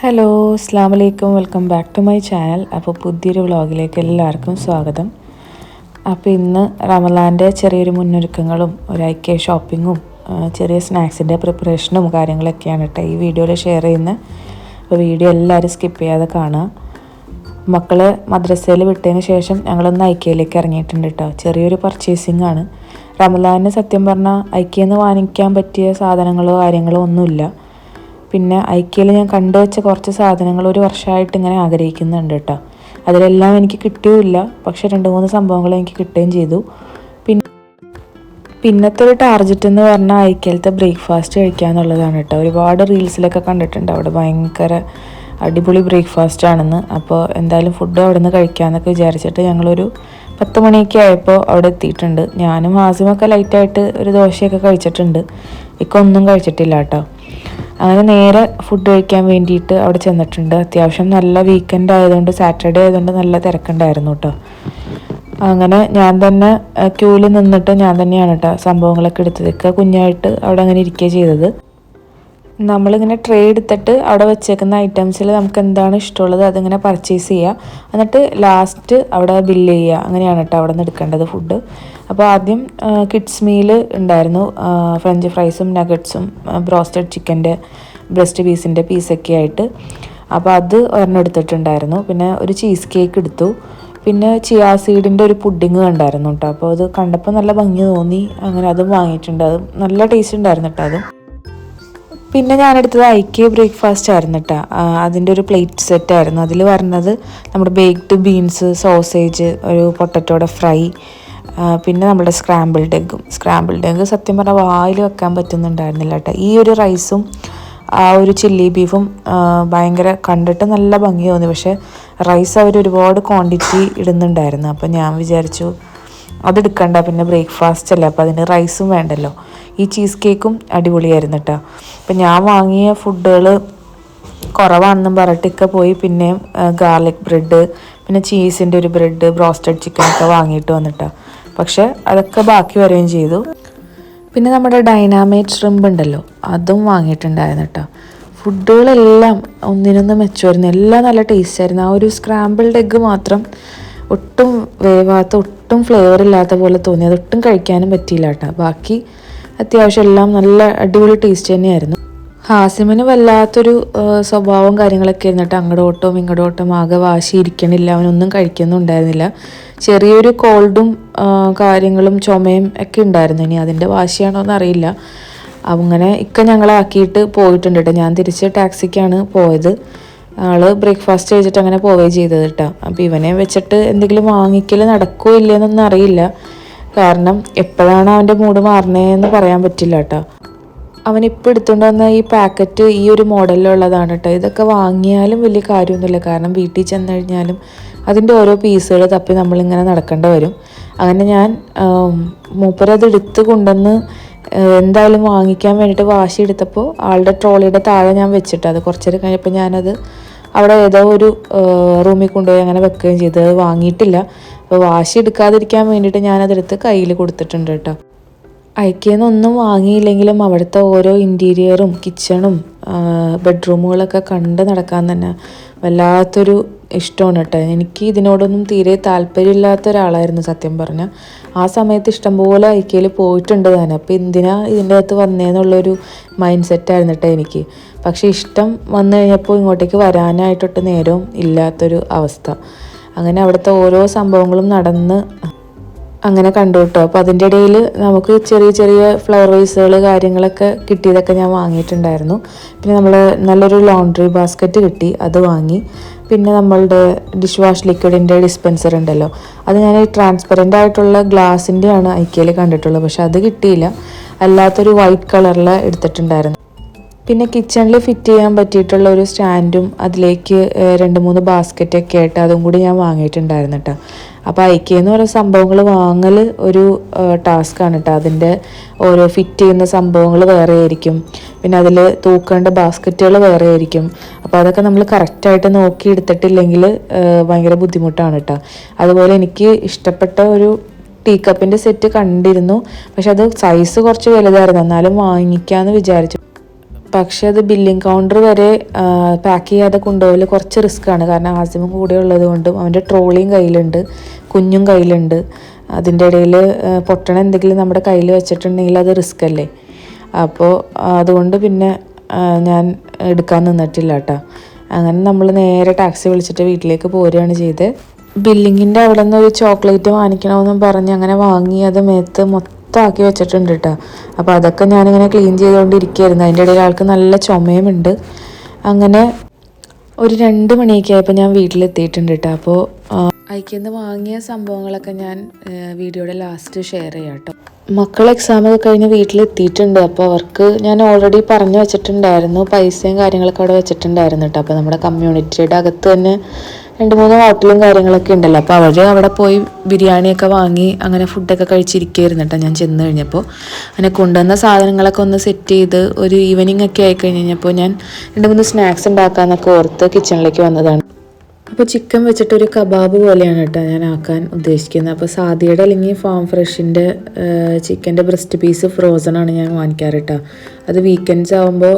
Hello അസ്സാം വലൈക്കും, welcome back to my channel. അപ്പോൾ പുതിയൊരു വ്ളോഗിലേക്ക് എല്ലാവർക്കും സ്വാഗതം. അപ്പോൾ ഇന്ന് റമദാൻ്റെ ചെറിയൊരു മുന്നൊരുക്കങ്ങളും ഒരു ഐക്യ ഷോപ്പിങ്ങും ചെറിയ സ്നാക്സിൻ്റെ പ്രിപ്പറേഷനും കാര്യങ്ങളൊക്കെയാണ് കേട്ടോ ഈ വീഡിയോയിൽ ഷെയർ ചെയ്യുന്നത്. അപ്പോൾ വീഡിയോ എല്ലാവരും സ്കിപ്പ് ചെയ്യാതെ കാണുക. മക്കൾ മദ്രസയിൽ വിട്ടതിന് ശേഷം ഞങ്ങളൊന്ന് ഐക്യയിലേക്ക് ഇറങ്ങിയിട്ടുണ്ട് കേട്ടോ. ചെറിയൊരു പർച്ചേസിങ് ആണ്. റമദാനിന് സത്യം പറഞ്ഞാൽ ഐക്യയിൽ നിന്ന് വാങ്ങിക്കാൻ പറ്റിയ സാധനങ്ങളോ കാര്യങ്ങളോ ഒന്നുമില്ല. പിന്നെ ഐക്യയിൽ ഞാൻ കണ്ടുവച്ച കുറച്ച് സാധനങ്ങൾ ഒരു വർഷമായിട്ട് ഇങ്ങനെ ആഗ്രഹിക്കുന്നുണ്ട് കേട്ടോ. അതിലെല്ലാം എനിക്ക് കിട്ടിയുമില്ല, പക്ഷെ 2-3 സംഭവങ്ങൾ എനിക്ക് കിട്ടുകയും ചെയ്തു. പിന്നത്തെ ഒരു ടാർഗറ്റ് എന്ന് പറഞ്ഞാൽ ഐക്യയിലത്തെ ബ്രേക്ക്ഫാസ്റ്റ് കഴിക്കുക എന്നുള്ളതാണ് കേട്ടോ. ഒരുപാട് റീൽസിലൊക്കെ കണ്ടിട്ടുണ്ട് അവിടെ ഭയങ്കര അടിപൊളി ബ്രേക്ക്ഫാസ്റ്റ് ആണെന്ന്. അപ്പോൾ എന്തായാലും ഫുഡ് അവിടെ നിന്ന് കഴിക്കാമെന്നൊക്കെ വിചാരിച്ചിട്ട് ഞങ്ങളൊരു 10 മണിയൊക്കെ ആയപ്പോൾ അവിടെ എത്തിയിട്ടുണ്ട്. ഞാനും ആസിമൊക്കെ ലൈറ്റായിട്ട് ഒരു ദോശയൊക്കെ കഴിച്ചിട്ടുണ്ട്. ഒന്നും കഴിച്ചിട്ടില്ല കേട്ടോ. അങ്ങനെ നേരെ ഫുഡ് കഴിക്കാൻ വേണ്ടിയിട്ട് അവിടെ ചെന്നിട്ടുണ്ട്. അത്യാവശ്യം നല്ല വീക്കെൻഡ് ആയതുകൊണ്ട്, സാറ്റർഡേ ആയതുകൊണ്ട് നല്ല തിരക്കുണ്ടായിരുന്നു കേട്ടോ. അങ്ങനെ ഞാൻ തന്നെ ക്യൂവിൽ നിന്നിട്ട് ഞാൻ തന്നെയാണ് കേട്ടോ സംഭവങ്ങളൊക്കെ എടുത്തതൊക്കെ കുഞ്ഞായിട്ട് അവിടെ അങ്ങനെ ഇരിക്കുക ചെയ്തത്. നമ്മളിങ്ങനെ ട്രേ എടുത്തിട്ട് അവിടെ വെച്ചേക്കുന്ന ഐറ്റംസിൽ നമുക്ക് എന്താണ് ഇഷ്ടമുള്ളത് അതിങ്ങനെ പർച്ചേസ് ചെയ്യുക. എന്നിട്ട് ലാസ്റ്റ് അവിടെ ബില്ല് ചെയ്യുക. അങ്ങനെയാണ് കേട്ടോ അവിടെ നിന്ന് എടുക്കേണ്ടത് ഫുഡ്. അപ്പോൾ ആദ്യം കിഡ്സ് മീൽ ഉണ്ടായിരുന്നു. ഫ്രഞ്ച് ഫ്രൈസും നഗറ്റ്സും ബ്രോസ്റ്റഡ് ചിക്കൻ്റെ ബ്രസ്റ്റ് പീസിൻ്റെ പീസൊക്കെ ആയിട്ട്. അപ്പോൾ അത് ഒരെണ്ണം എടുത്തിട്ടുണ്ടായിരുന്നു. പിന്നെ ഒരു ചീസ് കേക്ക് എടുത്തു. പിന്നെ ചിയാ സീഡിൻ്റെ ഒരു പുഡിങ് കണ്ടായിരുന്നു കേട്ടോ. അപ്പോൾ അത് കണ്ടപ്പോൾ നല്ല ഭംഗി തോന്നി. അങ്ങനെ അതും വാങ്ങിയിട്ടുണ്ട്. അതും നല്ല ടേസ്റ്റ് ഉണ്ടായിരുന്നു കേട്ടോ അതും. പിന്നെ ഞാനെടുത്തത് ഐക്യ ബ്രേക്ക്ഫാസ്റ്റ് ആയിരുന്നു കേട്ടോ. അതിൻ്റെ ഒരു പ്ലേറ്റ് സെറ്റ് ആയിരുന്നു. അതിൽ പറഞ്ഞത് നമ്മുടെ ബേക്ക്ഡ് ബീൻസ്, സോസേജ്, ഒരു പൊട്ടറ്റോയുടെ ഫ്രൈ, പിന്നെ നമ്മുടെ സ്ക്രാമ്പിൾഡ് എഗ്ഗ് സത്യം പറഞ്ഞാൽ വായിൽ വെക്കാൻ പറ്റുന്നുണ്ടായിരുന്നില്ല കേട്ടോ. ഈ ഒരു റൈസും ആ ഒരു ചില്ലി ബീഫും ഭയങ്കര കണ്ടിട്ട് നല്ല ഭംഗി തോന്നി. പക്ഷേ റൈസ് അവർ ഒരുപാട് ക്വാണ്ടിറ്റി ഇടുന്നുണ്ടായിരുന്നു. അപ്പോൾ ഞാൻ വിചാരിച്ചു അതെടുക്കണ്ട, പിന്നെ ബ്രേക്ക്ഫാസ്റ്റ് അല്ലേ, അപ്പോൾ അതിന് റൈസും വേണ്ടല്ലോ. ഈ ചീസ് കേക്കും അടിപൊളിയായിരുന്നു കേട്ടോ. അപ്പം ഞാൻ വാങ്ങിയ ഫുഡുകൾ കുറവാണെന്നും പറഞ്ഞിട്ടൊക്കെ പോയി പിന്നെയും ഗാർലിക് ബ്രെഡ്, പിന്നെ ചീസിൻ്റെ ഒരു ബ്രെഡ്, ബ്രോസ്റ്റഡ് ചിക്കനൊക്കെ വാങ്ങിയിട്ട് വന്നിട്ടാ. പക്ഷെ അതൊക്കെ ബാക്കി വരികയും ചെയ്തു. പിന്നെ നമ്മുടെ ഡൈനാമൈറ്റ് ഷ്രിമ്പ് ഉണ്ടല്ലോ, അതും വാങ്ങിയിട്ടുണ്ടായിരുന്നു കേട്ടോ. ഫുഡുകളെല്ലാം ഒന്നിനൊന്ന് മെച്ചമായിരുന്നു. എല്ലാം നല്ല ടേസ്റ്റ് ആയിരുന്നു. ആ ഒരു സ്ക്രാമ്പിൾഡ് എഗ്ഗ് മാത്രം ഒട്ടും വേവാത്ത, ഒട്ടും ഫ്ലേവർ ഇല്ലാത്ത പോലെ തോന്നി. അതൊട്ടും കഴിക്കാനും പറ്റിയില്ല കേട്ടോ. ബാക്കി അത്യാവശ്യം എല്ലാം നല്ല അടിപൊളി ടേസ്റ്റ് തന്നെയായിരുന്നു. ഹാസിമിന് വല്ലാത്തൊരു സ്വഭാവവും കാര്യങ്ങളൊക്കെ ആയിരുന്നു കേട്ടോ. ഇങ്ങോട്ടോട്ടും ആകെ വാശിയിരിക്കണില്ല, അവനൊന്നും കഴിക്കുന്നുണ്ടായിരുന്നില്ല. ചെറിയൊരു കോൾഡും കാര്യങ്ങളും ചുമയും ഒക്കെ ഉണ്ടായിരുന്നു. ഇനി അതിൻ്റെ വാശിയാണോ എന്നറിയില്ല. അങ്ങനെ ഞങ്ങളെ ആക്കിയിട്ട് പോയിട്ടുണ്ട് കേട്ടോ. ഞാൻ തിരിച്ച് ടാക്സിക്കാണ് പോയത്. ആള് ബ്രേക്ക്ഫാസ്റ്റ് കഴിച്ചിട്ട് അങ്ങനെ പോവുകയും ചെയ്തത് കേട്ടോ. അപ്പോൾ ഇവനെ വെച്ചിട്ട് എന്തെങ്കിലും വാങ്ങിക്കൽ നടക്കുമോ ഇല്ലയെന്നൊന്നും അറിയില്ല. കാരണം എപ്പോഴാണ് അവൻ്റെ മൂഡ് മാറണേന്ന് പറയാൻ പറ്റില്ല കേട്ടോ. അവനിപ്പോൾ എടുത്തുകൊണ്ട് വന്ന ഈ പാക്കറ്റ് ഈ ഒരു മോഡലിലുള്ളതാണ് കേട്ടോ. ഇതൊക്കെ വാങ്ങിയാലും വലിയ കാര്യമൊന്നുമില്ല. കാരണം വീട്ടിൽ ചെന്ന് കഴിഞ്ഞാലും അതിൻ്റെ ഓരോ പീസുകൾ തപ്പി നമ്മളിങ്ങനെ നടക്കേണ്ടി വരും. അങ്ങനെ ഞാൻ മൂപ്പരത് എടുത്ത് കൊണ്ടുവന്ന് എന്തായാലും വാങ്ങിക്കാൻ വേണ്ടിയിട്ട് വാശി എടുത്തപ്പോൾ ആളുടെ ട്രോളിയുടെ താഴെ ഞാൻ വെച്ചിട്ട് അത് കുറച്ച് നേരം കഴിഞ്ഞപ്പോൾ ഞാനത് അവിടെ ഏതോ ഒരു റൂമിൽ കൊണ്ടുപോയി അങ്ങനെ വെക്കുകയും ചെയ്തു. അത് വാങ്ങിയിട്ടില്ല. അപ്പോൾ വാശി എടുക്കാതിരിക്കാൻ വേണ്ടിയിട്ട് ഞാനതെടുത്ത് കയ്യിൽ കൊടുത്തിട്ടുണ്ട് കേട്ടോ. ഐക്യയിൽ നിന്നൊന്നും വാങ്ങിയില്ലെങ്കിലും അവിടുത്തെ ഓരോ ഇൻറ്റീരിയറും കിച്ചണും ബെഡ്റൂമുകളൊക്കെ കണ്ട് നടക്കാൻ തന്നെ വല്ലാത്തൊരു ഇഷ്ടമാണ് കേട്ടോ. എനിക്ക് ഇതിനോടൊന്നും തീരെ താല്പര്യമില്ലാത്ത ഒരാളായിരുന്നു സത്യം പറഞ്ഞാൽ. ആ സമയത്ത് ഇഷ്ടംപോലെ ഐക്യയിൽ പോയിട്ടുണ്ട് ഞാൻ. അപ്പോൾ എന്തിനാ ഇതിൻ്റെ അകത്ത് വന്നേന്നുള്ളൊരു മൈൻഡ് സെറ്റായിരുന്നു കേട്ടോ എനിക്ക്. പക്ഷേ ഇഷ്ടം വന്നു കഴിഞ്ഞപ്പോൾ ഇങ്ങോട്ടേക്ക് വരാനായിട്ടൊട്ട് നേരവും ഇല്ലാത്തൊരു അവസ്ഥ. അങ്ങനെ അവിടുത്തെ ഓരോ സംഭവങ്ങളും നടന്ന് അങ്ങനെ കണ്ടു കേട്ടോ. അപ്പോൾ അതിൻ്റെ ഇടയിൽ നമുക്ക് ചെറിയ ചെറിയ ഫ്ലവർ വേസുകൾ കാര്യങ്ങളൊക്കെ കിട്ടിയതൊക്കെ ഞാൻ വാങ്ങിയിട്ടുണ്ടായിരുന്നു. പിന്നെ നമ്മൾ നല്ലൊരു ലോണ്ട്രി ബാസ്ക്കറ്റ് കിട്ടി, അത് വാങ്ങി. പിന്നെ നമ്മളുടെ ഡിഷ് വാഷ് ലിക്വിഡിൻ്റെ ഡിസ്പെൻസർ ഉണ്ടല്ലോ, അത് ഞാൻ ഈ ട്രാൻസ്പെറൻ്റ് ആയിട്ടുള്ള ഗ്ലാസിൻ്റെയാണ് ഐക്യയിൽ കണ്ടിട്ടുള്ളത്. പക്ഷെ അത് കിട്ടിയില്ല. അല്ലാത്തൊരു വൈറ്റ് കളറിൽ എടുത്തിട്ടുണ്ടായിരുന്നു. പിന്നെ കിച്ചണിൽ ഫിറ്റ് ചെയ്യാൻ പറ്റിയിട്ടുള്ള ഒരു സ്റ്റാൻഡും അതിലേക്ക് 2-3 ബാസ്ക്കറ്റൊക്കെ ആയിട്ട് അതും കൂടി ഞാൻ വാങ്ങിയിട്ടുണ്ടായിരുന്നു കേട്ടോ. അപ്പോൾ ഐക്യെന്ന് പറയുന്ന സംഭവങ്ങൾ വാങ്ങൽ ഒരു ടാസ്ക്കാണ് കേട്ടോ. അതിൻ്റെ ഓരോ ഫിറ്റ് ചെയ്യുന്ന സംഭവങ്ങൾ വേറെ ആയിരിക്കും. പിന്നെ അതിൽ തൂക്കേണ്ട ബാസ്ക്കറ്റുകൾ വേറെ ആയിരിക്കും. അപ്പോൾ അതൊക്കെ നമ്മൾ കറക്റ്റായിട്ട് നോക്കി എടുത്തിട്ടില്ലെങ്കിൽ ഭയങ്കര ബുദ്ധിമുട്ടാണ് കേട്ടോ. അതുപോലെ എനിക്ക് ഇഷ്ടപ്പെട്ട ഒരു ടീ കപ്പിൻ്റെ സെറ്റ് കണ്ടിരുന്നു. പക്ഷെ അത് സൈസ് കുറച്ച് വലുതായിരുന്നു. എന്നാലും വാങ്ങിക്കാമെന്ന് വിചാരിച്ചു. പക്ഷേ അത് ബില്ലിംഗ് കൗണ്ടർ വരെ പാക്ക് ചെയ്യാതെ കൊണ്ടുപോകൽ കുറച്ച് റിസ്ക്കാണ്. കാരണം ആസിമും കൂടെ ഉള്ളത് കൊണ്ടും അവൻ്റെ ട്രോളിയും കയ്യിലുണ്ട്, കുഞ്ഞും കയ്യിലുണ്ട്. അതിൻ്റെ ഇടയിൽ പൊട്ടണ എന്തെങ്കിലും നമ്മുടെ കയ്യിൽ വെച്ചിട്ടുണ്ടെങ്കിൽ അത് റിസ്ക് അല്ലേ. അപ്പോൾ അതുകൊണ്ട് പിന്നെ ഞാൻ എടുക്കാൻ നിന്നിട്ടില്ല കേട്ടോ. അങ്ങനെ നമ്മൾ നേരെ ടാക്സി വിളിച്ചിട്ട് വീട്ടിലേക്ക് പോരുകയാണ് ചെയ്തത്. ബില്ലിങ്ങിൻ്റെ അവിടെ നിന്ന് ഒരു ചോക്ലേറ്റ് വാങ്ങിക്കണമെന്നും പറഞ്ഞ് അങ്ങനെ വാങ്ങി അത് മേത്ത് മൊത്തമാക്കി വെച്ചിട്ടുണ്ട് കേട്ടോ. അപ്പോൾ അതൊക്കെ ഞാനിങ്ങനെ ക്ലീൻ ചെയ്തുകൊണ്ടിരിക്കുകയായിരുന്നു. അതിൻ്റെ ഇടയിൽ ആൾക്ക് നല്ല ചുമയുമുണ്ട്. അങ്ങനെ ഒരു 2 മണിയൊക്കെ ആയപ്പോൾ ഞാൻ വീട്ടിലെത്തിയിട്ടുണ്ട് കേട്ടോ. അപ്പോൾ അയക്കുന്ന വാങ്ങിയ സംഭവങ്ങളൊക്കെ ഞാൻ വീഡിയോയുടെ ലാസ്റ്റ് ഷെയർ ചെയ്യാം കേട്ടോ. മക്കൾ എക്സാമൊക്കെ കഴിഞ്ഞ് വീട്ടിലെത്തിയിട്ടുണ്ട്. അപ്പോൾ അവർക്ക് ഞാൻ ഓൾറെഡി പറഞ്ഞു വെച്ചിട്ടുണ്ടായിരുന്നു, പൈസയും കാര്യങ്ങളൊക്കെ അവിടെ വെച്ചിട്ടുണ്ടായിരുന്നു കേട്ടോ. അപ്പോൾ നമ്മുടെ കമ്മ്യൂണിറ്റിയുടെ അകത്ത് തന്നെ 2-3 ഹോട്ടലും കാര്യങ്ങളൊക്കെ ഉണ്ടല്ലോ. അപ്പോൾ അവർ അവിടെ പോയി ബിരിയാണിയൊക്കെ വാങ്ങി അങ്ങനെ ഫുഡൊക്കെ കഴിച്ചിരിക്കുകയായിരുന്നു കേട്ടോ. ഞാൻ ചെന്ന് കഴിഞ്ഞപ്പോൾ അങ്ങനെ കൊണ്ടുവന്ന സാധനങ്ങളൊക്കെ ഒന്ന് സെറ്റ് ചെയ്ത് ഒരു ഈവനിങ് ഒക്കെ ആയി കഴിഞ്ഞപ്പോൾ ഞാൻ 2-3 സ്നാക്സ് ഉണ്ടാക്കാമെന്നൊക്കെ ഓർത്ത് കിച്ചണിലേക്ക് വന്നതാണ്. അപ്പോൾ ചിക്കൻ വെച്ചിട്ടൊരു കബാബ് പോലെയാണ് കേട്ടോ ഞാൻ ആക്കാൻ ഉദ്ദേശിക്കുന്നത്. അപ്പോൾ സാദിയുടെ അല്ലെങ്കിൽ ഫാം ഫ്രഷിൻ്റെ ചിക്കൻ്റെ ബ്രസ്റ്റ് പീസ് ഫ്രോസണാണ് ഞാൻ വാങ്ങിക്കാറ് കേട്ടോ. അത് വീക്കെൻഡ്സ് ആകുമ്പോൾ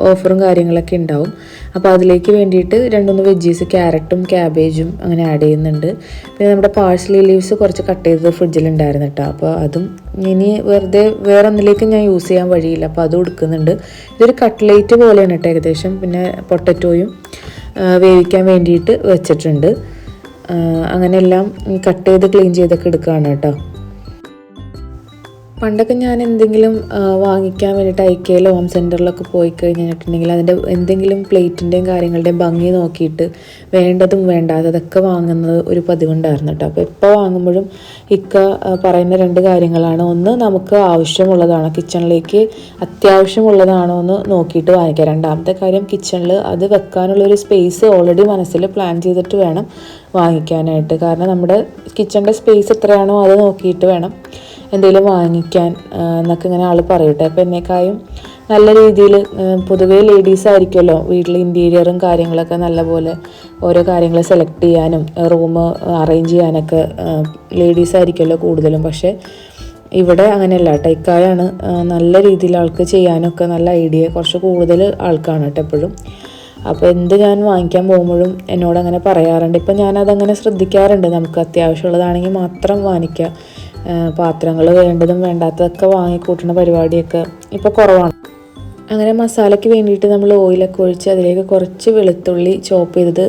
ഓഫറും കാര്യങ്ങളൊക്കെ ഉണ്ടാവും. അപ്പോൾ അതിലേക്ക് വേണ്ടിയിട്ട് 2-3 വെജീസ്, ക്യാരറ്റും ക്യാബേജും അങ്ങനെ ആഡ് ചെയ്യുന്നുണ്ട്. പിന്നെ നമ്മുടെ പാഴ്സലി ലീവ്സ് കുറച്ച് കട്ട് ചെയ്തത് ഫ്രിഡ്ജിലുണ്ടായിരുന്നു കേട്ടോ. അപ്പോൾ അതും ഇനി വെറുതെ വേറെ ഒന്നിലേക്ക് ഞാൻ യൂസ് ചെയ്യാൻ വഴിയില്ല, അപ്പോൾ അതും എടുക്കുന്നുണ്ട്. ഇതൊരു കട്ട്ലേറ്റ് പോലെയാണ് കേട്ടോ ഏകദേശം. പിന്നെ പൊട്ടറ്റോയും വേവിക്കാൻ വേണ്ടിയിട്ട് വെച്ചിട്ടുണ്ട്. അങ്ങനെ എല്ലാം കട്ട് ചെയ്ത് ക്ലീൻ ചെയ്തൊക്കെ എടുക്കുകയാണ് കേട്ടോ. പണ്ടൊക്കെ ഞാൻ എന്തെങ്കിലും വാങ്ങിക്കാൻ വേണ്ടിയിട്ട് ഐക്കയിലോ ഹോം സെൻറ്ററിലൊക്കെ പോയി കഴിഞ്ഞിട്ടുണ്ടെങ്കിൽ അതിൻ്റെ എന്തെങ്കിലും പ്ലേറ്റിൻ്റെയും കാര്യങ്ങളുടെയും ഭംഗി നോക്കിയിട്ട് വേണ്ടതും വേണ്ടാത്തതൊക്കെ വാങ്ങുന്നത് ഒരു പതിവുണ്ടായിരുന്നു കേട്ടോ. അപ്പോൾ എപ്പോൾ വാങ്ങുമ്പോഴും ഇക്ക പറയുന്ന 2 കാര്യങ്ങളാണ്. ഒന്ന്, നമുക്ക് ആവശ്യമുള്ളതാണോ, കിച്ചണിലേക്ക് അത്യാവശ്യമുള്ളതാണോ എന്ന് നോക്കിയിട്ട് വാങ്ങിക്കുക. രണ്ടാമത്തെ കാര്യം, കിച്ചണിൽ അത് വെക്കാനുള്ളൊരു സ്പേസ് ഓൾറെഡി മനസ്സിൽ പ്ലാൻ ചെയ്തിട്ട് വേണം വാങ്ങിക്കാനായിട്ട്. കാരണം നമ്മുടെ കിച്ചണിൻ്റെ സ്പേസ് എത്രയാണോ അത് നോക്കിയിട്ട് വേണം എന്തെങ്കിലും വാങ്ങിക്കാൻ എന്നൊക്കെ ഇങ്ങനെ ആൾ പറയട്ടെ. അപ്പോൾ എന്നേക്കായും നല്ല രീതിയിൽ പൊതുവേ ലേഡീസ് ആയിരിക്കുമല്ലോ വീട്ടിൽ ഇൻറ്റീരിയറും കാര്യങ്ങളൊക്കെ നല്ലപോലെ ഓരോ കാര്യങ്ങൾ സെലക്ട് ചെയ്യാനും റൂം അറേഞ്ച് ചെയ്യാനൊക്കെ ലേഡീസ് ആയിരിക്കുമല്ലോ കൂടുതലും. പക്ഷേ ഇവിടെ അങ്ങനെയല്ല കേട്ടോ. ഇക്കായാണ് നല്ല രീതിയിൽ ആൾക്ക് ചെയ്യാനൊക്കെ നല്ല ഐഡിയ കുറച്ച് കൂടുതൽ ആൾക്കാണ് കേട്ടോ എപ്പോഴും. അപ്പോൾ എന്ത് ഞാൻ വാങ്ങിക്കാൻ പോകുമ്പോഴും എന്നോട് അങ്ങനെ പറയാറുണ്ട്. ഇപ്പം ഞാനതങ്ങനെ ശ്രദ്ധിക്കാറുണ്ട്. നമുക്ക് അത്യാവശ്യമുള്ളതാണെങ്കിൽ മാത്രം വാങ്ങിക്കുക. പാത്രങ്ങൾ വേണ്ടതും വേണ്ടാത്തതൊക്കെ വാങ്ങിക്കൂട്ടുന്ന പരിപാടിയൊക്കെ ഇപ്പോൾ കുറവാണ്. അങ്ങനെ മസാലയ്ക്ക് വേണ്ടിയിട്ട് നമ്മൾ ഓയിലൊക്കെ ഒഴിച്ച് അതിലേക്ക് കുറച്ച് വെളുത്തുള്ളി ചോപ്പ് ചെയ്തത്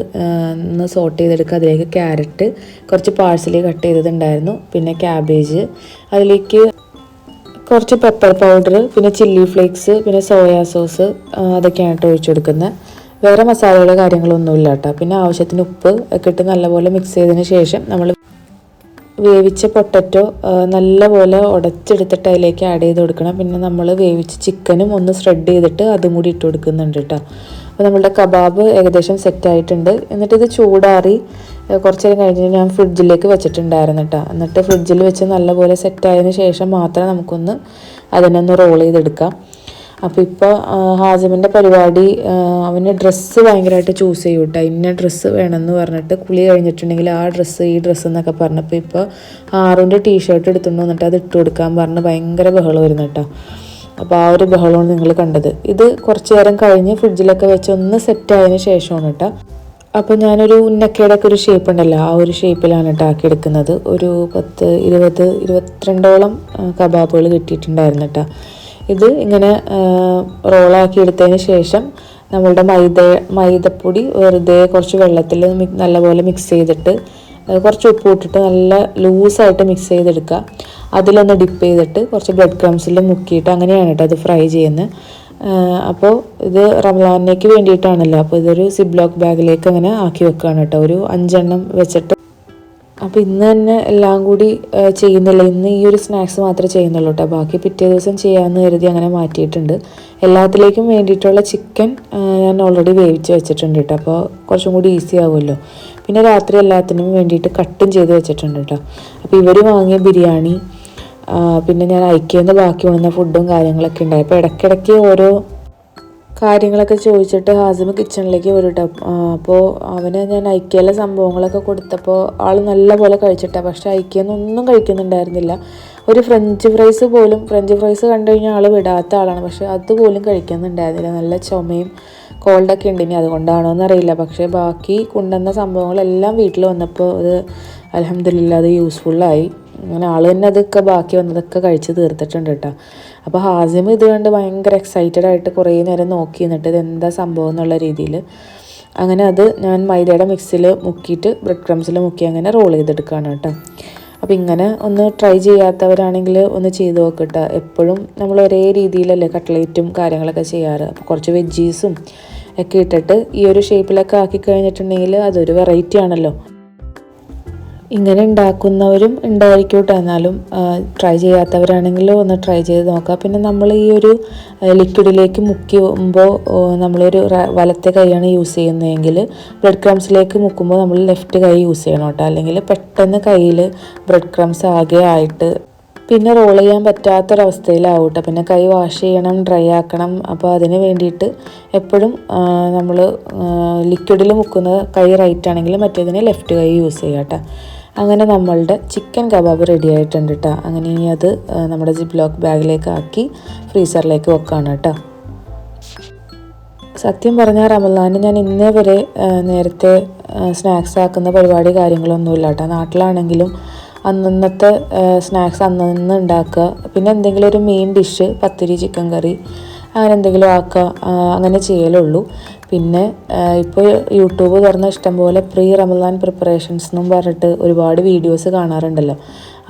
ഒന്ന് സോട്ട് ചെയ്തെടുക്കുക. അതിലേക്ക് ക്യാരറ്റ്, കുറച്ച് പാഴ്സലി കട്ട് ചെയ്തതുണ്ടായിരുന്നു, പിന്നെ ക്യാബേജ്, അതിലേക്ക് കുറച്ച് പെപ്പർ പൗഡർ, പിന്നെ ചില്ലി ഫ്ലേക്സ്, പിന്നെ സോയാ സോസ്, അതൊക്കെയാണ് കേട്ടോ ഒഴിച്ചു കൊടുക്കുന്നത്. വേറെ മസാലയുടെ കാര്യങ്ങളൊന്നുമില്ല കേട്ടോ. പിന്നെ ആവശ്യത്തിന് ഉപ്പ് ഒക്കെ ഇട്ട് നല്ലപോലെ മിക്സ് ചെയ്തതിന് ശേഷം നമ്മൾ വേവിച്ച പൊട്ടറ്റോ നല്ലപോലെ ഉടച്ചെടുത്തിട്ട് അതിലേക്ക് ആഡ് ചെയ്ത് കൊടുക്കണം. പിന്നെ നമ്മൾ വേവിച്ച ചിക്കനും ഒന്ന് സ്പ്രെഡ് ചെയ്തിട്ട് അതും കൂടി ഇട്ട് കൊടുക്കുന്നുണ്ട് കേട്ടോ. അപ്പോൾ നമ്മളുടെ കബാബ് ഏകദേശം സെറ്റായിട്ടുണ്ട്. എന്നിട്ട് ഇത് ചൂടാറി കുറച്ച് നേരം കഴിഞ്ഞ് ഞാൻ ഫ്രിഡ്ജിലേക്ക് വെച്ചിട്ടുണ്ടായിരുന്നു കേട്ടോ. എന്നിട്ട് ഫ്രിഡ്ജിൽ വെച്ച് നല്ലപോലെ സെറ്റായതിന് ശേഷം മാത്രം നമുക്കൊന്ന് അതിനൊന്ന് റോൾ ചെയ്തെടുക്കാം. അപ്പോൾ ഇപ്പോൾ ഹാസിമിൻ്റെ പരിപാടി, അവന് ഡ്രസ്സ് ഭയങ്കരമായിട്ട് ചൂസ് ചെയ്യും കേട്ടോ. ഇന്ന ഡ്രസ്സ് വേണമെന്ന് പറഞ്ഞിട്ട് കുളി കഴിഞ്ഞിട്ടുണ്ടെങ്കിൽ ആ ഡ്രസ്സ് ഈ ഡ്രസ്സ് എന്നൊക്കെ പറഞ്ഞപ്പോൾ ഇപ്പോൾ ആറിൻ്റെ ടീഷർട്ട് എടുത്തുകൊണ്ട് വന്നിട്ട് അത് ഇട്ട് കൊടുക്കാൻ പറഞ്ഞ് ഭയങ്കര ബഹളം വരുന്നു കേട്ടോ. അപ്പോൾ ആ ഒരു ബഹളമാണ് നിങ്ങൾ കണ്ടത്. ഇത് കുറച്ച് നേരം കഴിഞ്ഞ് ഫ്രിഡ്ജിലൊക്കെ വെച്ച് ഒന്ന് സെറ്റായതിന് ശേഷമാണ് കേട്ടോ. അപ്പോൾ ഞാനൊരു ഉന്നക്കയുടെ ഒക്കെ ഒരു ഷേപ്പ് ഉണ്ടല്ലോ, ആ ഒരു ഷേപ്പിലാണ് കേട്ടോ ആക്കിയെടുക്കുന്നത്. ഒരു 10, 20, 22ഓളം കബാബുകൾ കിട്ടിയിട്ടുണ്ടായിരുന്നു കേട്ടോ. ഇത് ഇങ്ങനെ റോളാക്കി എടുത്തതിന് ശേഷം നമ്മളുടെ മൈദപ്പൊടി വെറുതെ കുറച്ച് വെള്ളത്തിൽ നല്ലപോലെ മിക്സ് ചെയ്തിട്ട് കുറച്ച് ഉപ്പ് ഇട്ടിട്ട് നല്ല ലൂസായിട്ട് മിക്സ് ചെയ്തെടുക്കുക. അതിലൊന്ന് ഡിപ്പ് ചെയ്തിട്ട് കുറച്ച് ബ്രെഡ് ക്രംസിൽ മുക്കിയിട്ട് അങ്ങനെയാണ് കേട്ടോ അത് ഫ്രൈ ചെയ്യുന്നത്. അപ്പോൾ ഇത് റമദാനിലേക്ക് വേണ്ടിയിട്ടാണല്ലോ. അപ്പോൾ ഇതൊരു സിബ്ലോക്ക് ബാഗിലേക്ക് അങ്ങനെ ആക്കി വെക്കുകയാണ് കേട്ടോ, ഒരു 5 എണ്ണം വെച്ചിട്ട്. അപ്പോൾ ഇന്ന് തന്നെ എല്ലാം കൂടി ചെയ്യുന്നില്ല, ഇന്ന് ഈ ഒരു സ്നാക്സ് മാത്രമേ ചെയ്യുന്നുള്ളൂ കേട്ടോ. ബാക്കി പിറ്റേ ദിവസം ചെയ്യാമെന്ന് കരുതി അങ്ങനെ മാറ്റിയിട്ടുണ്ട്. എല്ലാത്തിലേക്കും വേണ്ടിയിട്ടുള്ള ചിക്കൻ ഞാൻ ഓൾറെഡി വേവിച്ച് വെച്ചിട്ടുണ്ട് കേട്ടോ. അപ്പോൾ കുറച്ചും കൂടി ഈസി ആവുമല്ലോ. പിന്നെ രാത്രി എല്ലാത്തിനും വേണ്ടിയിട്ട് കട്ടും ചെയ്ത് വെച്ചിട്ടുണ്ട് കേട്ടോ. അപ്പോൾ ഇവർ വാങ്ങിയ ബിരിയാണി, പിന്നെ ഞാൻ അയക്കുന്ന ബാക്കി വന്ന ഫുഡും കാര്യങ്ങളൊക്കെ ഉണ്ടായി. അപ്പോൾ ഇടയ്ക്കിടയ്ക്ക് ഓരോ കാര്യങ്ങളൊക്കെ ചോദിച്ചിട്ട് ഹാസിമ് കിച്ചണിലേക്ക് വരും കേട്ടോ. അപ്പോൾ അവന് ഞാൻ ഐക്യയിലെ സംഭവങ്ങളൊക്കെ കൊടുത്തപ്പോൾ ആൾ നല്ല പോലെ കഴിച്ചിട്ടാണ്. പക്ഷേ ഐക്യെന്നൊന്നും കഴിക്കുന്നുണ്ടായിരുന്നില്ല. ഒരു ഫ്രഞ്ച് ഫ്രൈസ് കണ്ടു കഴിഞ്ഞാൽ ആൾ വിടാത്ത ആളാണ്. പക്ഷേ അതുപോലും കഴിക്കുന്നുണ്ടായിരുന്നില്ല. നല്ല ചുമയും കോൾഡൊക്കെ ഉണ്ട്. ഇനി അതുകൊണ്ടാണോ എന്നറിയില്ല. പക്ഷേ ബാക്കി കൊണ്ടുവന്ന സംഭവങ്ങളെല്ലാം വീട്ടിൽ വന്നപ്പോൾ അത് അൽഹംദുലില്ലാ അത് യൂസ്ഫുള്ളായി. അങ്ങനെ ആൾ തന്നെ അതൊക്കെ ബാക്കി വന്നതൊക്കെ കഴിച്ച് തീർത്തിട്ടുണ്ട് കേട്ടോ. അപ്പോൾ ഹാസിം ഇത് കണ്ട് ഭയങ്കര എക്സൈറ്റഡ് ആയിട്ട് കുറേ നേരം നോക്കി നിന്നിട്ട് ഇതെന്താ സംഭവം എന്നുള്ള രീതിയിൽ. അങ്ങനെ അത് ഞാൻ മൈദയുടെ മിക്സിൽ മുക്കിയിട്ട് ബ്രെഡ് ക്രംസിൽ മുക്കി അങ്ങനെ റോൾ ചെയ്തെടുക്കുകയാണ് കേട്ടോ. അപ്പോൾ ഇങ്ങനെ ഒന്ന് ട്രൈ ചെയ്യാത്തവരാണെങ്കിൽ ഒന്ന് ചെയ്ത് നോക്കട്ടെ. എപ്പോഴും നമ്മൾ ഒരേ രീതിയിലല്ലേ കട്ട്ലേറ്റും കാര്യങ്ങളൊക്കെ ചെയ്യാറ്. അപ്പോൾ കുറച്ച് വെജീസും ഒക്കെ ഇട്ടിട്ട് ഈ ഒരു ഷേപ്പിലൊക്കെ ആക്കി കഴിഞ്ഞിട്ടുണ്ടെങ്കിൽ അതൊരു വെറൈറ്റി ആണല്ലോ. ഇങ്ങനെ ഉണ്ടാക്കുന്നവരും ഉണ്ടായിരിക്കും കേട്ടോ. എന്നാലും ട്രൈ ചെയ്യാത്തവരാണെങ്കിൽ ഒന്ന് ട്രൈ ചെയ്ത് നോക്കാം. പിന്നെ നമ്മൾ ഈ ഒരു ലിക്വിഡിലേക്ക് മുക്കുമ്പോൾ നമ്മളൊരു വലത്തെ കൈയാണ് യൂസ് ചെയ്യുന്നതെങ്കിൽ ബ്രെഡ് ക്രംസിലേക്ക് മുക്കുമ്പോൾ നമ്മൾ ലെഫ്റ്റ് കൈ യൂസ് ചെയ്യണം കേട്ടോ. അല്ലെങ്കിൽ പെട്ടെന്ന് കയ്യിൽ ബ്രെഡ് ക്രംസ് ആകെ ആയിട്ട് പിന്നെ റോൾ ചെയ്യാൻ പറ്റാത്തൊരവസ്ഥയിലാവും കേട്ടോ. പിന്നെ കൈ വാഷ് ചെയ്യണം, ഡ്രൈ ആക്കണം. അപ്പോൾ അതിന് വേണ്ടിയിട്ട് എപ്പോഴും നമ്മൾ ലിക്വിഡിൽ മുക്കുന്ന കൈ റൈറ്റ് ആണെങ്കിൽ മറ്റേതിന് ലെഫ്റ്റ് കൈ യൂസ് ചെയ്യാം കേട്ടോ. അങ്ങനെ നമ്മളുടെ ചിക്കൻ കബാബ് റെഡി ആയിട്ടുണ്ട് കേട്ടോ. അങ്ങനെ ഇനി അത് നമ്മുടെ സിപ്ലോക്ക് ബാഗിലേക്ക് ആക്കി ഫ്രീസറിലേക്ക് വെക്കുകയാണ് കേട്ടോ. സത്യം പറഞ്ഞാൽ റമദാന് ഞാൻ ഇന്നേ വരെ നേരത്തെ സ്നാക്സ് ആക്കുന്ന പരിപാടി കാര്യങ്ങളൊന്നുമില്ല കേട്ടോ. നാട്ടിലാണെങ്കിലും അന്നത്തെ സ്നാക്സ് അന്നന്ന് ഉണ്ടാക്കുക. പിന്നെ എന്തെങ്കിലും ഒരു മെയിൻ ഡിഷ് പത്തിരി, ചിക്കൻ കറി അങ്ങനെ എന്തെങ്കിലും ആക്കുക, അങ്ങനെ ചെയ്യലുള്ളൂ. പിന്നെ ഇപ്പോൾ യൂട്യൂബ് തുറന്ന ഇഷ്ടംപോലെ പ്രീ റമദാൻ പ്രിപ്പറേഷൻസ് എന്നും പറഞ്ഞിട്ട് ഒരുപാട് വീഡിയോസ് കാണാറുണ്ടല്ലോ.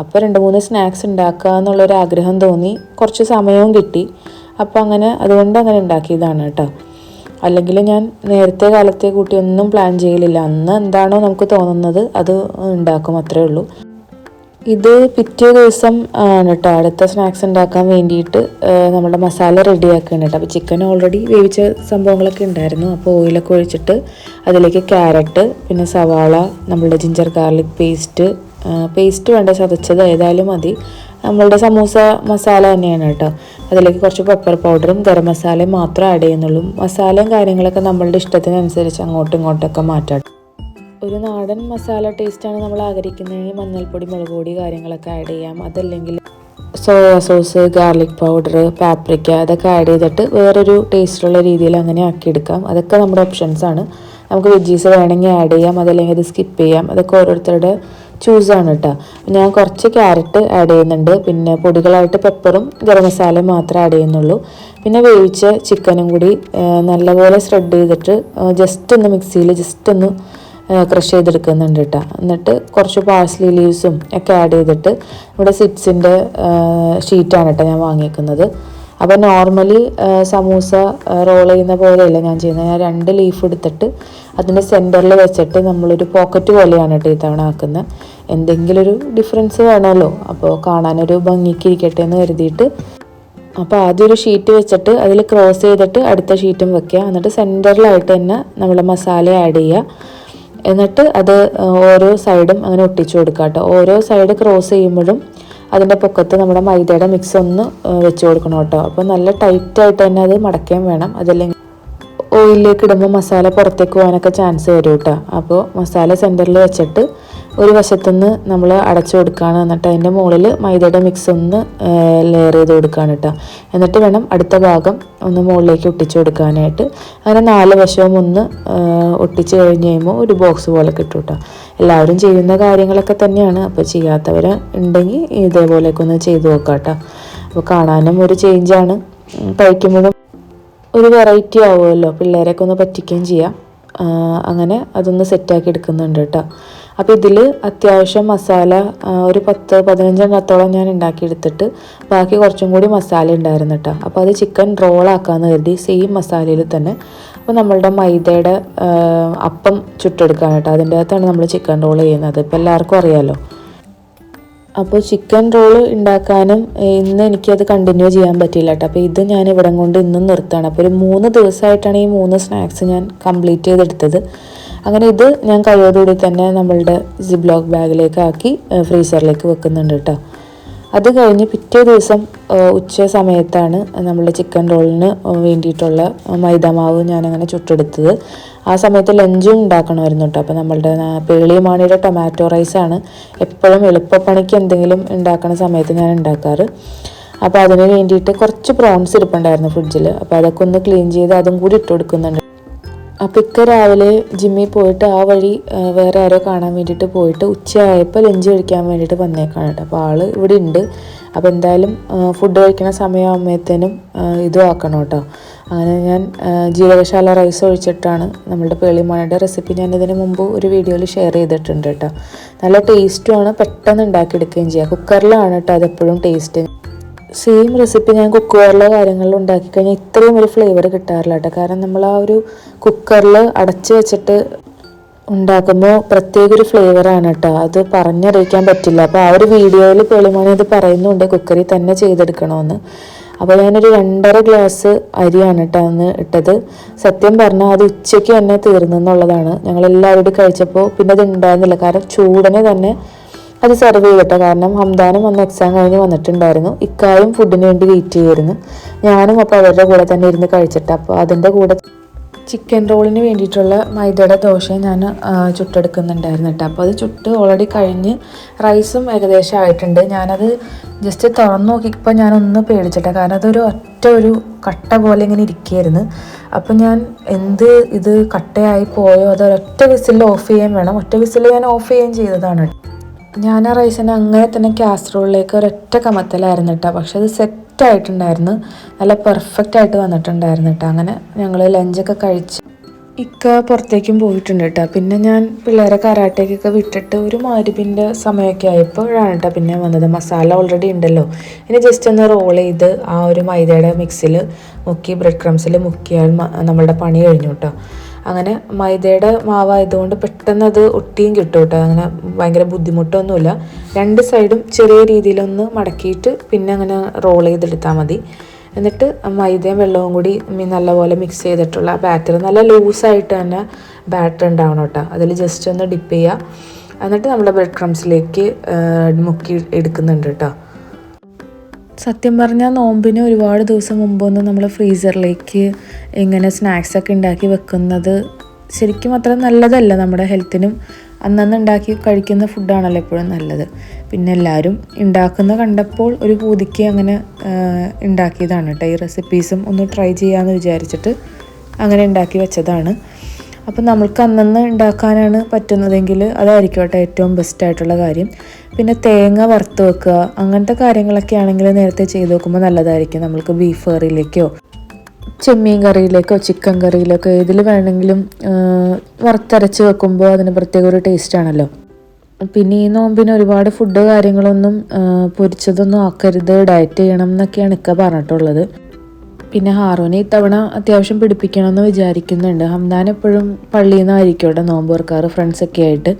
അപ്പോൾ 2-3 സ്നാക്സ് ഉണ്ടാക്കുക എന്നുള്ളൊരു ആഗ്രഹം തോന്നി, കുറച്ച് സമയവും കിട്ടി. അപ്പോൾ അതുകൊണ്ട് അങ്ങനെ ഉണ്ടാക്കിയതാണ് കേട്ടോ. അല്ലെങ്കിൽ ഞാൻ നേരത്തെ കാലത്തെ കൂട്ടി ഒന്നും പ്ലാൻ ചെയ്യലില്ല. അന്ന് എന്താണോ നമുക്ക് തോന്നുന്നത് അത് ഉണ്ടാക്കും, അത്രേ ഉള്ളൂ. ഇത് പിറ്റേ ദിവസം ആണ് കേട്ടോ അടുത്ത സ്നാക്സ് ഉണ്ടാക്കാൻ വേണ്ടിയിട്ട് നമ്മുടെ മസാല റെഡിയാക്കുകയാണ് കേട്ടോ. അപ്പോൾ ചിക്കൻ ഓൾറെഡി വേവിച്ച സംഭവങ്ങളൊക്കെ ഉണ്ടായിരുന്നു. അപ്പോൾ ഓയിലൊക്കെ ഒഴിച്ചിട്ട് അതിലേക്ക് ക്യാരറ്റ്, പിന്നെ സവാള, നമ്മളുടെ ജിഞ്ചർ ഗാർലിക് പേസ്റ്റ് വേണ്ട, ചതച്ചത് ഏതായാലും മതി. നമ്മളുടെ സമൂസ മസാല തന്നെയാണ് കേട്ടോ. അതിലേക്ക് കുറച്ച് പെപ്പർ പൗഡറും ഗരം മസാലയും മാത്രമേ ആഡ് ചെയ്യുന്നുള്ളൂ. മസാലയും കാര്യങ്ങളൊക്കെ നമ്മളുടെ ഇഷ്ടത്തിനനുസരിച്ച് അങ്ങോട്ടും ഇങ്ങോട്ടൊക്കെ മാറ്റാം. ഒരു നാടൻ മസാല ടേസ്റ്റാണ് നമ്മൾ ആഗ്രഹിക്കുന്നതെങ്കിൽ മഞ്ഞൾപ്പൊടി, മുളക് പൊടി കാര്യങ്ങളൊക്കെ ആഡ് ചെയ്യാം. അതല്ലെങ്കിൽ soya sauce, garlic powder, paprika അതൊക്കെ ആഡ് ചെയ്തിട്ട് വേറൊരു ടേസ്റ്റുള്ള രീതിയിൽ അങ്ങനെ ആക്കിയെടുക്കാം. അതൊക്കെ നമ്മുടെ ഓപ്ഷൻസാണ്. നമുക്ക് വെജീസ് വേണമെങ്കിൽ ആഡ് ചെയ്യാം, അതല്ലെങ്കിൽ അത് സ്കിപ്പ് ചെയ്യാം. അതൊക്കെ ഓരോരുത്തരുടെ ചൂസാണ് കേട്ടോ. ഞാൻ കുറച്ച് ക്യാരറ്റ് ആഡ് ചെയ്യുന്നുണ്ട്. പിന്നെ പൊടികളായിട്ട് പെപ്പറും ഗരം മസാലയും മാത്രമേ ആഡ് ചെയ്യുന്നുള്ളൂ. പിന്നെ വേവിച്ച ചിക്കനും കൂടി നല്ലപോലെ സ്പ്രെഡ് ചെയ്തിട്ട് ജസ്റ്റ് ഒന്ന് മിക്സിയിൽ ഒന്ന് ക്രഷ് ചെയ്തെടുക്കുന്നുണ്ട് കേട്ടോ. എന്നിട്ട് കുറച്ച് പാഴ്സ്ലി ലീവ്സും ഒക്കെ ആഡ് ചെയ്തിട്ട് ഇവിടെ സിപ്സിൻ്റെ ഷീറ്റാണ് കേട്ടോ ഞാൻ വാങ്ങിയിരിക്കുന്നത്. അപ്പോൾ നോർമലി സമൂസ റോൾ ചെയ്യുന്ന പോലെയല്ല ഞാൻ ചെയ്യുന്നത്. ഞാൻ 2 ലീഫ് എടുത്തിട്ട് അതിൻ്റെ സെൻറ്ററിൽ വെച്ചിട്ട് നമ്മളൊരു പോക്കറ്റ് പോലെയാണ് കേട്ടോ ഈ തവണ ആക്കുന്നത്. എന്തെങ്കിലും ഒരു ഡിഫറൻസ് വേണമല്ലോ, അപ്പോൾ കാണാനൊരു ഭംഗിക്ക് ഇരിക്കട്ടെ എന്ന് കരുതിയിട്ട്. അപ്പോൾ ആദ്യം ഒരു ഷീറ്റ് വെച്ചിട്ട് അതിൽ ക്രോസ് ചെയ്തിട്ട് അടുത്ത ഷീറ്റും വെക്കുക. എന്നിട്ട് സെൻറ്ററിലായിട്ട് തന്നെ നമ്മൾ മസാല ആഡ് ചെയ്യുക. എന്നിട്ട് അത് ഓരോ സൈഡും അങ്ങനെ ഒട്ടിച്ചു കൊടുക്കുക കേട്ടോ. ഓരോ സൈഡ് ക്രോസ് ചെയ്യുമ്പോഴും അതിൻ്റെ പൊക്കത്ത് നമ്മുടെ മൈദയുടെ മിക്സ് ഒന്ന് വെച്ച് കൊടുക്കണം കേട്ടോ. അപ്പോൾ നല്ല ടൈറ്റായിട്ട് തന്നെ അത് മടക്കുകയും വേണം. അതല്ലെങ്കിൽ ഓയിലിലേക്ക് ഇടുമ്പോൾ മസാല പുറത്തേക്ക് പോകാനൊക്കെ ചാൻസ് വരും കേട്ടോ. അപ്പോൾ മസാല സെൻറ്ററിൽ വെച്ചിട്ട് ഒരു വശത്തുനിന്ന് നമ്മൾ അടച്ചു കൊടുക്കുകയാണ്. എന്നിട്ട് അതിൻ്റെ മുകളിൽ മൈദയുടെ മിക്സ് ഒന്ന് ലെയർ ചെയ്ത് കൊടുക്കുകയാണ് കേട്ടോ. എന്നിട്ട് വേണം അടുത്ത ഭാഗം ഒന്ന് മുകളിലേക്ക് ഒട്ടിച്ചു കൊടുക്കാനായിട്ട്. അങ്ങനെ 4 വശവും ഒന്ന് ഒട്ടിച്ച് കഴിഞ്ഞ് കഴിയുമ്പോൾ ഒരു ബോക്സ് പോലെ കിട്ടും കേട്ടോ. എല്ലാവരും ചെയ്യുന്ന കാര്യങ്ങളൊക്കെ തന്നെയാണ്. അപ്പോൾ ചെയ്യാത്തവർ ഉണ്ടെങ്കിൽ ഇതേപോലെയൊക്കെ ഒന്ന് ചെയ്ത് നോക്കാം കേട്ടോ. അപ്പോൾ കാണാനും ഒരു ചേഞ്ചാണ്, കഴിക്കുമ്പോഴും ഒരു വെറൈറ്റി ആവുമല്ലോ, പിള്ളേരെയൊക്കെ ഒന്ന് പറ്റിക്കുകയും ചെയ്യാം. അങ്ങനെ അതൊന്ന് സെറ്റാക്കി എടുക്കുന്നുണ്ട് കേട്ടോ. അപ്പോൾ ഇതിൽ അത്യാവശ്യം മസാല ഒരു 10-15 എണ്ണത്തോളം ഞാൻ ഉണ്ടാക്കിയെടുത്തിട്ട് ബാക്കി കുറച്ചും കൂടി മസാല ഉണ്ടായിരുന്നു കേട്ടോ. അപ്പോൾ അത് ചിക്കൻ റോളാക്കാമെന്ന് കരുതി സെയിം മസാലയിൽ തന്നെ. അപ്പോൾ നമ്മളുടെ മൈദയുടെ അപ്പം ചുട്ടെടുക്കാൻ കേട്ടോ. അതിൻ്റെ അകത്താണ് നമ്മൾ ചിക്കൻ റോൾ ചെയ്യുന്നത്. ഇപ്പോൾ എല്ലാവർക്കും അറിയാമല്ലോ. അപ്പോൾ ചിക്കൻ റോള് ഉണ്ടാക്കാനും ഇന്ന് എനിക്കത് കണ്ടിന്യൂ ചെയ്യാൻ പറ്റിയില്ല കേട്ടോ. അപ്പോൾ ഇത് ഞാൻ ഇവിടെ കൊണ്ട് ഇന്നും നിർത്താണ്. അപ്പോൾ ഒരു 3 ദിവസമായിട്ടാണ് ഈ 3 സ്നാക്സ് ഞാൻ കംപ്ലീറ്റ് ചെയ്തെടുത്തത്. അങ്ങനെ ഇത് ഞാൻ കയ്യോടുകൂടി തന്നെ നമ്മളുടെ സിപ്ലോക്ക് ബാഗിലേക്ക് ആക്കി ഫ്രീസറിലേക്ക് വെക്കുന്നുണ്ട് കേട്ടോ. അത് കഴിഞ്ഞ് പിറ്റേ ദിവസം ഉച്ച സമയത്താണ് നമ്മളുടെ ചിക്കൻ റോളിന് വേണ്ടിയിട്ടുള്ള മൈദാമാവ് ഞാനങ്ങനെ ചുട്ടെടുത്തത്. ആ സമയത്ത് ലഞ്ചും ഉണ്ടാക്കണമായിരുന്നു കേട്ടോ. അപ്പോൾ നമ്മളുടെ പേളിമാണിയുടെ ടൊമാറ്റോ റൈസാണ് എപ്പോഴും എളുപ്പപ്പണിക്ക് എന്തെങ്കിലും ഉണ്ടാക്കണ സമയത്ത് ഞാൻ ഉണ്ടാക്കാറ്. അപ്പോൾ അതിന് വേണ്ടിയിട്ട് കുറച്ച് പ്രോൺസ് ഇരിപ്പുണ്ടായിരുന്നു ഫ്രിഡ്ജിൽ. അപ്പോൾ അതൊക്കെ ഒന്ന് ക്ലീൻ ചെയ്ത് അതും കൂടി ഇട്ട് കൊടുക്കുന്നുണ്ട്. അപ്പോൾ ഇക്ക രാവിലെ ജിമ്മിൽ പോയിട്ട് ആ വഴി വേറെ ആരോ കാണാൻ വേണ്ടിയിട്ട് പോയിട്ട് ഉച്ചയായപ്പോൾ ലഞ്ച് കഴിക്കാൻ വേണ്ടിയിട്ട് വന്നേക്കാണ് കേട്ടോ. അപ്പോൾ ആൾ ഇവിടെ ഉണ്ട്. അപ്പോൾ എന്തായാലും ഫുഡ് കഴിക്കുന്ന സമയമാകുമ്പോഴത്തേനും ഇതും ആക്കണം കേട്ടോ. അങ്ങനെ ഞാൻ ജീരകശാല റൈസ് ഒഴിച്ചിട്ടാണ് നമ്മളുടെ പേളിമാണിയുടെ റെസിപ്പി ഞാനിതിന് മുമ്പ് ഒരു വീഡിയോയിൽ ഷെയർ ചെയ്തിട്ടുണ്ട് കേട്ടോ. നല്ല ടേസ്റ്റുമാണ്, പെട്ടെന്ന് ഉണ്ടാക്കിയെടുക്കുകയും ചെയ്യാം. കുക്കറിലാണ് കേട്ടോ അതെപ്പോഴും ടേസ്റ്റ്. സെയിം റെസിപ്പി ഞാൻ കുക്കറിലെ കാര്യങ്ങളിൽ ഉണ്ടാക്കി കഴിഞ്ഞാൽ ഇത്രയും ഒരു ഫ്ലേവർ കിട്ടാറില്ല കേട്ടോ. കാരണം നമ്മൾ ആ ഒരു കുക്കറിൽ അടച്ച് വെച്ചിട്ട് ഉണ്ടാക്കുമ്പോൾ പ്രത്യേക ഒരു ഫ്ലേവറാണ് കേട്ടോ. അത് പറഞ്ഞറിയിക്കാൻ പറ്റില്ല. അപ്പോൾ ആ ഒരു വീഡിയോയിൽ പേളിമാണി ഇത് പറയുന്നുണ്ട് കുക്കറിൽ തന്നെ ചെയ്തെടുക്കണമെന്ന്. അപ്പോൾ ഞാനൊരു 2.5 ഗ്ലാസ് അരിയാണ് കേട്ടോ അന്ന് ഇട്ടത്. സത്യം പറഞ്ഞാൽ അത് ഉച്ചയ്ക്ക് തന്നെ തീർന്നു എന്നുള്ളതാണ്. ഞങ്ങളെല്ലാവരും കഴിച്ചപ്പോൾ പിന്നെ അത് ഉണ്ടായിരുന്നില്ല. കാരണം ചൂടനെ തന്നെ അത് സെർവ് ചെയ്തിട്ടോ. കാരണം ഹംദാനും അന്ന് എക്സാം കഴിഞ്ഞ് വന്നിട്ടുണ്ടായിരുന്നു. ഇക്കായും ഫുഡിന് വേണ്ടി വെയിറ്റ് ചെയ്യുമായിരുന്നു. ഞാനും അപ്പോൾ അവരുടെ കൂടെ തന്നെ ഇരുന്ന് കഴിച്ചിട്ട്. അപ്പോൾ അതിൻ്റെ കൂടെ ചിക്കൻ റോളിന് വേണ്ടിയിട്ടുള്ള മൈദയുടെ ദോശ ഞാൻ ചുട്ടെടുക്കുന്നുണ്ടായിരുന്നു കേട്ടോ. അപ്പോൾ അത് ചുട്ട് ഓൾറെഡി കഴിഞ്ഞ് റൈസും ഏകദേശം ആയിട്ടുണ്ട്. ഞാനത് ജസ്റ്റ് തുറന്ന് നോക്കിയപ്പോൾ ഞാനൊന്ന് പേടിച്ചിട്ടാ. കാരണം അതൊരു ഒരു കട്ട പോലെ ഇങ്ങനെ ഇരിക്കുകയായിരുന്നു. അപ്പോൾ ഞാൻ ഇത് കട്ടയായി പോയോ അതൊരൊറ്റ വിസിൽ ഓഫ് ചെയ്യാൻ വേണം. ഒറ്റ വിസിൽ ഞാൻ ഓഫ് ചെയ്യുകയും ചെയ്തതാണ്. ഞാൻ ആ റൈസിനെ അങ്ങനെ തന്നെ കാസറോളിലേക്ക് ഒരൊറ്റ കമത്തലായിരുന്നു കേട്ടോ. പക്ഷെ അത് സെറ്റായിട്ടുണ്ടായിരുന്നു, നല്ല പെർഫെക്റ്റ് ആയിട്ട് വന്നിട്ടുണ്ടായിരുന്നു കേട്ടോ. അങ്ങനെ ഞങ്ങൾ ലഞ്ചൊക്കെ കഴിച്ച് ഇക്ക പുറത്തേക്കും പോയിട്ടുണ്ട് കേട്ടോ. പിന്നെ ഞാൻ പിള്ളേരെ കരാട്ടേക്കൊക്കെ വിട്ടിട്ട് ഒരു മഗ്‌രിബിൻ്റെ സമയമൊക്കെ ആയപ്പോഴാണ് കേട്ടോ പിന്നെ വന്നത്. മസാല ഓൾറെഡി ഉണ്ടല്ലോ, ഇനി ജസ്റ്റ് ഒന്ന് റോൾ ചെയ്ത് ആ ഒരു മൈദയുടെ മിക്സിൽ മുക്കി ബ്രെഡ് ക്രംസിൽ മുക്കിയാൽ നമ്മളുടെ പണി കഴിഞ്ഞു കേട്ടോ. അങ്ങനെ മൈദയുടെ മാവായതുകൊണ്ട് പെട്ടെന്ന് അത് ഒട്ടിയും കിട്ടും കേട്ടോ. അങ്ങനെ ഭയങ്കര ബുദ്ധിമുട്ടൊന്നുമില്ല. 2 സൈഡും ചെറിയ രീതിയിലൊന്ന് മടക്കിയിട്ട് പിന്നെ അങ്ങനെ റോൾ ചെയ്തെടുത്താൽ മതി. എന്നിട്ട് മൈദയും വെള്ളവും കൂടി നല്ലപോലെ മിക്സ് ചെയ്തിട്ടുള്ള ബാറ്റർ നല്ല ലൂസായിട്ട് തന്നെ ബാറ്റർ ഉണ്ടാവണം കേട്ടോ. അതിൽ ജസ്റ്റ് ഒന്ന് ഡിപ്പ് ചെയ്യുക. എന്നിട്ട് നമ്മുടെ ബ്രെഡ് ക്രംസിലേക്ക് മുക്കി എടുക്കുന്നുണ്ട് കേട്ടോ. സത്യം പറഞ്ഞാൽ നോമ്പിന് ഒരുപാട് ദിവസം മുമ്പൊന്നും നമ്മൾ ഫ്രീസറിലേക്ക് ഇങ്ങനെ സ്നാക്സൊക്കെ ഉണ്ടാക്കി വെക്കുന്നത് ശരിക്കും അത്ര നല്ലതല്ല നമ്മുടെ ഹെൽത്തിനും. അന്നന്ന് ഉണ്ടാക്കി കഴിക്കുന്ന ഫുഡാണല്ലോ എപ്പോഴും നല്ലത്. പിന്നെ എല്ലാവരും ഉണ്ടാക്കുന്ന കണ്ടപ്പോൾ ഒരു പൂതിക്ക് അങ്ങനെ ഉണ്ടാക്കിയതാണ് കേട്ടോ. ഈ റെസിപ്പീസും ഒന്ന് ട്രൈ ചെയ്യാമെന്ന് വിചാരിച്ചിട്ട് അങ്ങനെ ഉണ്ടാക്കി വെച്ചതാണ്. അപ്പം നമ്മൾക്ക് അന്നന്ന് ഉണ്ടാക്കാനാണ് പറ്റുന്നതെങ്കിൽ അതായിരിക്കും കേട്ടോ ഏറ്റവും ബെസ്റ്റായിട്ടുള്ള കാര്യം. പിന്നെ തേങ്ങ വറുത്ത് വെക്കുക അങ്ങനത്തെ കാര്യങ്ങളൊക്കെ ആണെങ്കിൽ നേരത്തെ ചെയ്ത് വെക്കുമ്പോൾ നല്ലതായിരിക്കും. നമ്മൾക്ക് ബീഫ് കറിയിലേക്കോ ചെമ്മീൻ കറിയിലേക്കോ ചിക്കൻ കറിയിലേക്കോ ഏതിൽ വേണമെങ്കിലും വറുത്തരച്ച് വെക്കുമ്പോൾ അതിന് പ്രത്യേക ഒരു ടേസ്റ്റാണല്ലോ. പിന്നെ ഈ നോമ്പിന് ഒരുപാട് ഫുഡ് കാര്യങ്ങളൊന്നും പൊരിച്ചതൊന്നും ആക്കരുത്, ഡയറ്റ് ചെയ്യണം എന്നൊക്കെയാണ് ഇക്ക പറഞ്ഞിട്ടുള്ളത്. പിന്നെ ഹാറൂനെ ഇത്തവണ അത്യാവശ്യം പിടിപ്പിക്കണമെന്ന് വിചാരിക്കുന്നുണ്ട്. ഹംദാൻ എപ്പോഴും പള്ളിയിൽ നിന്നായിരിക്കും ഇവിടെ നോമ്പ് തുറക്കാറ് ഫ്രണ്ട്സൊക്കെ ആയിട്ട്.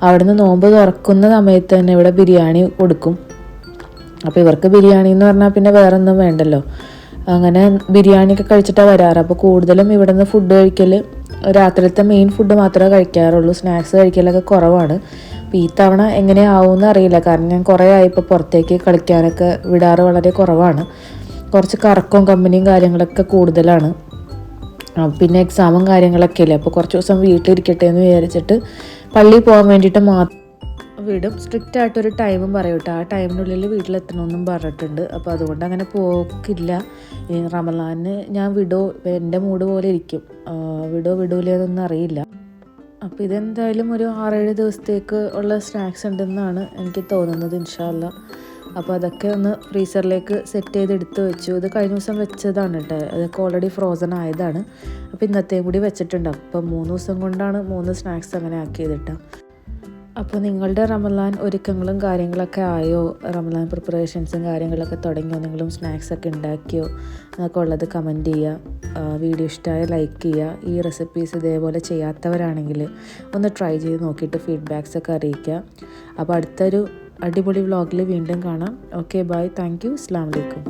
അവിടുന്ന് നോമ്പ് തുറക്കുന്ന സമയത്ത് തന്നെ ഇവിടെ ബിരിയാണി കൊടുക്കും. അപ്പോൾ ഇവർക്ക് ബിരിയാണി എന്ന് പറഞ്ഞാൽ പിന്നെ വേറെ ഒന്നും വേണ്ടല്ലോ. അങ്ങനെ ബിരിയാണിയൊക്കെ കഴിച്ചിട്ടാണ് വരാറ്. അപ്പോൾ കൂടുതലും ഇവിടെ നിന്ന് ഫുഡ് കഴിക്കൽ രാത്രിയിലത്തെ മെയിൻ ഫുഡ് മാത്രമേ കഴിക്കാറുള്ളൂ. സ്നാക്സ് കഴിക്കലൊക്കെ കുറവാണ്. അപ്പോൾ ഈ തവണ എങ്ങനെയാവുമെന്ന് അറിയില്ല. കാരണം ഞാൻ കുറേ ആയിപ്പോൾ പുറത്തേക്ക് കളിക്കാനൊക്കെ വിടാറ് വളരെ കുറവാണ്. കുറച്ച് കറക്കവും കമ്പനിയും കാര്യങ്ങളൊക്കെ കൂടുതലാണ്. പിന്നെ എക്സാമും കാര്യങ്ങളൊക്കെ അല്ലേ. അപ്പോൾ കുറച്ച് ദിവസം വീട്ടിലിരിക്കട്ടെ എന്ന് വിചാരിച്ചിട്ട് പള്ളിയിൽ പോകാൻ വേണ്ടിയിട്ട് മാത്രം വിടും. സ്ട്രിക്റ്റ് ആയിട്ടൊരു ടൈമും പറയും കേട്ടോ. ആ ടൈമിനുള്ളിൽ വീട്ടിലെത്തണമെന്നും പറഞ്ഞിട്ടുണ്ട്. അപ്പോൾ അതുകൊണ്ട് അങ്ങനെ പോക്കില്ല. റമളാന് ഞാൻ എൻ്റെ മൂഡ് പോലെ ഇരിക്കും. വിടൂലെന്നൊന്നും അറിയില്ല. അപ്പോൾ ഇതെന്തായാലും ഒരു 6-7 ദിവസത്തേക്ക് ഉള്ള സ്നാക്സ് ഉണ്ടെന്നാണ് എനിക്ക് തോന്നുന്നത് ഇൻഷാ അല്ലാ. അപ്പോൾ അതൊക്കെ ഒന്ന് ഫ്രീസറിലേക്ക് സെറ്റ് ചെയ്ത് എടുത്ത് വെച്ചു. ഇത് കഴിഞ്ഞ ദിവസം വെച്ചതാണ് കേട്ടോ. അതൊക്കെ ഓൾറെഡി ഫ്രോസൺ ആയതാണ്. അപ്പോൾ ഇന്നത്തെയും കൂടി വെച്ചിട്ടുണ്ട്. അപ്പോൾ 3 ദിവസം കൊണ്ടാണ് 3 സ്നാക്സ് അങ്ങനെ ആക്കിയത്. അപ്പോൾ നിങ്ങളുടെ റമളാൻ ഒരുക്കങ്ങളും കാര്യങ്ങളൊക്കെ ആയോ? റമളാൻ പ്രിപ്പറേഷൻസും കാര്യങ്ങളൊക്കെ തുടങ്ങിയോ? നിങ്ങളും സ്നാക്സൊക്കെ ഉണ്ടാക്കിയോ എന്നൊക്കെ ഉള്ളത് കമൻറ്റ് ചെയ്യുക. വീഡിയോ ഇഷ്ടമായ ലൈക്ക് ചെയ്യുക. ഈ റെസിപ്പീസ് ഇതേപോലെ ചെയ്യാത്തവരാണെങ്കിൽ ഒന്ന് ട്രൈ ചെയ്ത് നോക്കിയിട്ട് ഫീഡ്ബാക്സൊക്കെ അറിയിക്കുക. അപ്പോൾ അടുത്തൊരു അടിപൊളി വ്ളോഗിൽ വീണ്ടും കാണാം. ഓക്കെ, ബൈ, താങ്ക് യു, അസ്സലാമു അലൈക്കും.